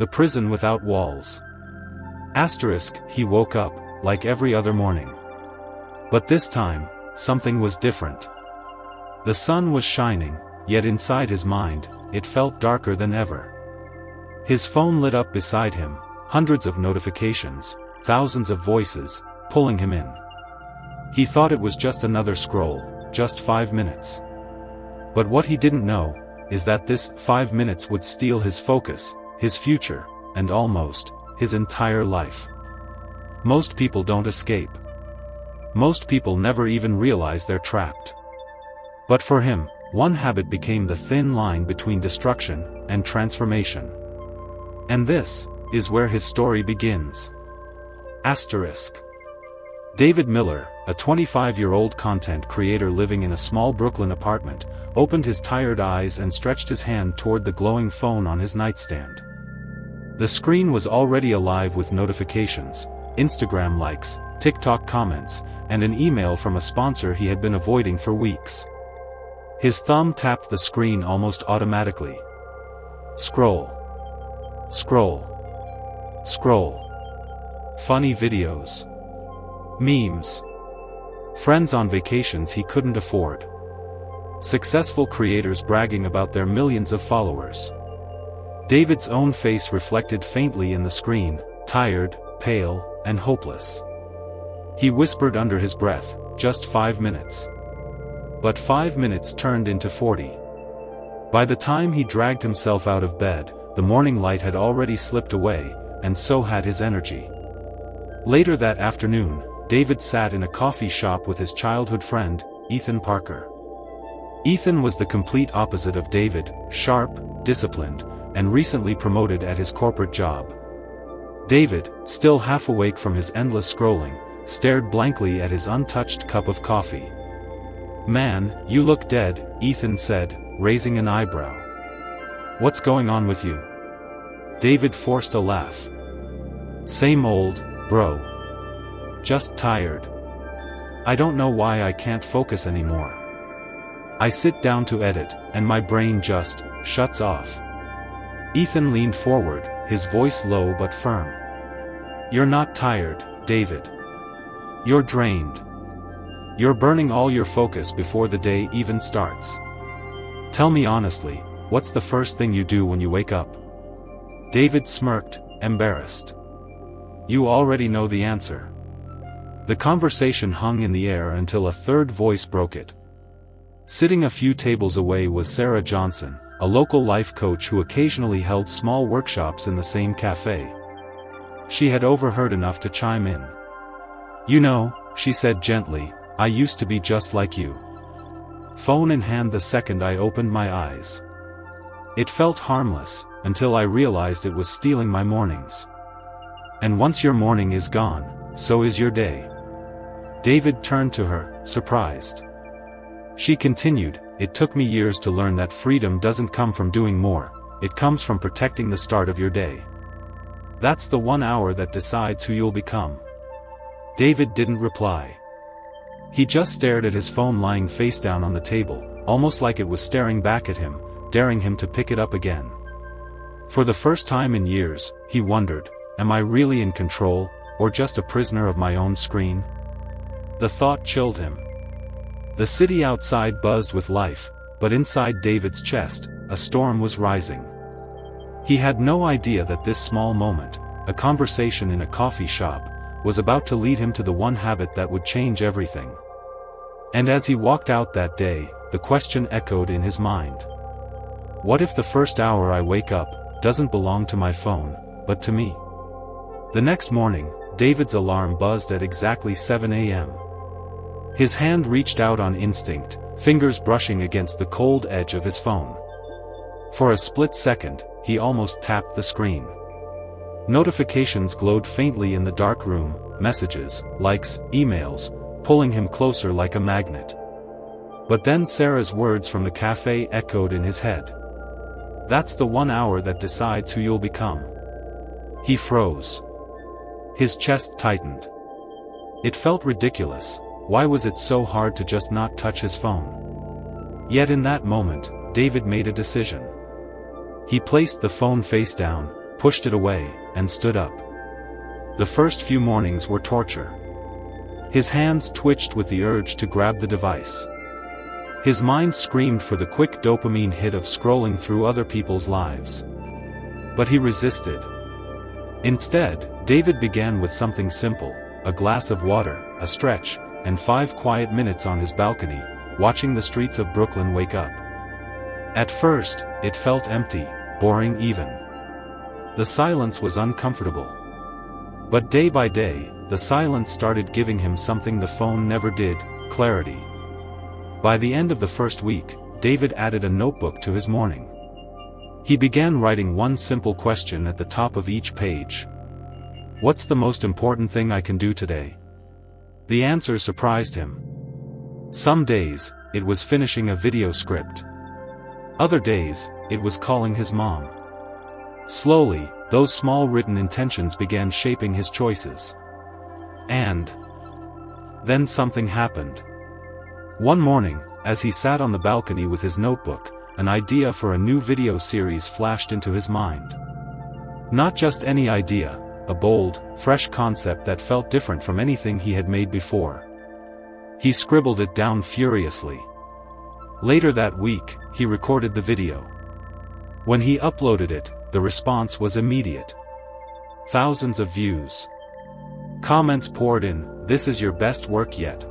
The prison without walls. He woke up, like every other morning. But this time, something was different. The sun was shining, yet inside his mind, it felt darker than ever. His phone lit up beside him, hundreds of notifications, thousands of voices, pulling him in. He thought it was just another scroll, just 5 minutes. But what he didn't know, is that this 5 minutes would steal his focus, his future, and almost, his entire life. Most people don't escape. Most people never even realize they're trapped. But for him, one habit became the thin line between destruction and transformation. And this is where his story begins. David Miller, a 25-year-old content creator living in a small Brooklyn apartment, opened his tired eyes and stretched his hand toward the glowing phone on his nightstand. The screen was already alive with notifications, Instagram likes, TikTok comments, and an email from a sponsor he had been avoiding for weeks. His thumb tapped the screen almost automatically. Scroll. Scroll. Scroll. Funny videos. Memes. Friends on vacations he couldn't afford. Successful creators bragging about their millions of followers. David's own face reflected faintly in the screen, tired, pale, and hopeless. He whispered under his breath, "Just 5 minutes." But 5 minutes turned into 40. By the time he dragged himself out of bed, the morning light had already slipped away, and so had his energy. Later that afternoon, David sat in a coffee shop with his childhood friend, Ethan Parker. Ethan was the complete opposite of David, sharp, disciplined, and recently promoted at his corporate job. David, still half awake from his endless scrolling, stared blankly at his untouched cup of coffee. "Man, you look dead," Ethan said, raising an eyebrow. "What's going on with you?" David forced a laugh. "Same old, bro. Just tired. I don't know why I can't focus anymore. I sit down to edit, and my brain just shuts off." Ethan leaned forward, his voice low but firm. "You're not tired, David. You're drained. You're burning all your focus before the day even starts. Tell me honestly, what's the first thing you do when you wake up?" David smirked, embarrassed. "You already know the answer." The conversation hung in the air until a third voice broke it. Sitting a few tables away was Sarah Johnson, a local life coach who occasionally held small workshops in the same cafe. She had overheard enough to chime in. "You know," she said gently, "I used to be just like you. Phone in hand the second I opened my eyes. It felt harmless, until I realized it was stealing my mornings. And once your morning is gone, so is your day." David turned to her, surprised. She continued, "It took me years to learn that freedom doesn't come from doing more, it comes from protecting the start of your day. That's the 1 hour that decides who you'll become." David didn't reply. He just stared at his phone lying face down on the table, almost like it was staring back at him, daring him to pick it up again. For the first time in years, he wondered, am I really in control, or just a prisoner of my own screen? The thought chilled him. The city outside buzzed with life, but inside David's chest, a storm was rising. He had no idea that this small moment, a conversation in a coffee shop, was about to lead him to the one habit that would change everything. And as he walked out that day, the question echoed in his mind. What if the first hour I wake up, doesn't belong to my phone, but to me? The next morning, David's alarm buzzed at exactly 7 a.m. His hand reached out on instinct, fingers brushing against the cold edge of his phone. For a split second, he almost tapped the screen. Notifications glowed faintly in the dark room, messages, likes, emails, pulling him closer like a magnet. But then Sarah's words from the cafe echoed in his head. That's the 1 hour that decides who you'll become. He froze. His chest tightened. It felt ridiculous. Why was it so hard to just not touch his phone? Yet in that moment, David made a decision. He placed the phone face down, pushed it away, and stood up. The first few mornings were torture. His hands twitched with the urge to grab the device. His mind screamed for the quick dopamine hit of scrolling through other people's lives. But he resisted. Instead, David began with something simple: a glass of water, a stretch, and 5 quiet minutes on his balcony, watching the streets of Brooklyn wake up. At first, it felt empty, boring even. The silence was uncomfortable. But day by day, the silence started giving him something the phone never did: clarity. By the end of the first week, David added a notebook to his morning. He began writing one simple question at the top of each page. What's the most important thing I can do today? The answer surprised him. Some days, it was finishing a video script. Other days, it was calling his mom. Slowly, those small written intentions began shaping his choices. And then something happened. One morning, as he sat on the balcony with his notebook, an idea for a new video series flashed into his mind. Not just any idea, a bold, fresh concept that felt different from anything he had made before. He scribbled it down furiously. Later that week, he recorded the video. When he uploaded it, the response was immediate. Thousands of views. Comments poured in: "This is your best work yet."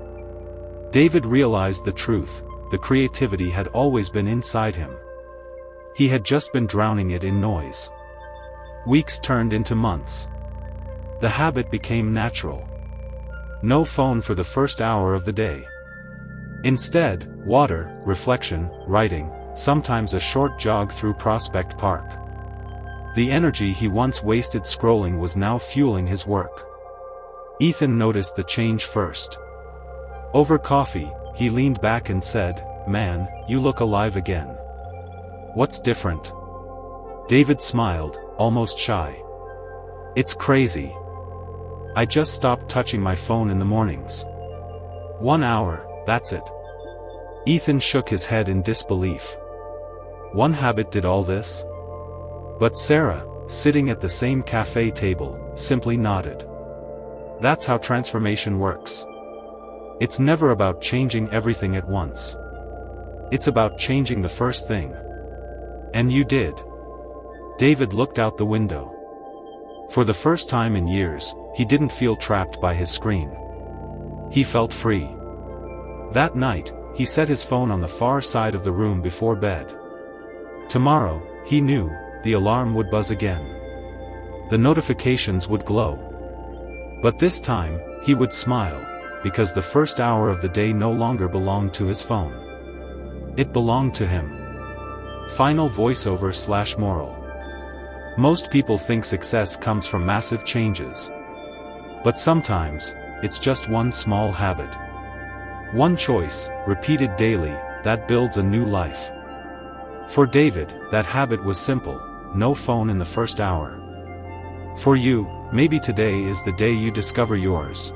David realized the truth: the creativity had always been inside him. He had just been drowning it in noise. Weeks turned into months. The habit became natural. No phone for the first hour of the day. Instead, water, reflection, writing, sometimes a short jog through Prospect Park. The energy he once wasted scrolling was now fueling his work. Ethan noticed the change first. Over coffee, he leaned back and said, "Man, you look alive again. What's different?" David smiled, almost shy. "It's crazy. I just stopped touching my phone in the mornings. 1 hour, that's it." Ethan shook his head in disbelief. One habit did all this? But Sarah, sitting at the same cafe table, simply nodded. That's how transformation works. It's never about changing everything at once. It's about changing the first thing. And you did. David looked out the window. For the first time in years, he didn't feel trapped by his screen. He felt free. That night, he set his phone on the far side of the room before bed. Tomorrow, he knew, the alarm would buzz again. The notifications would glow. But this time, he would smile, because the first hour of the day no longer belonged to his phone. It belonged to him. Final voiceover/moral. Most people think success comes from massive changes. But sometimes, it's just one small habit. One choice, repeated daily, that builds a new life. For David, that habit was simple: no phone in the first hour. For you, maybe today is the day you discover yours.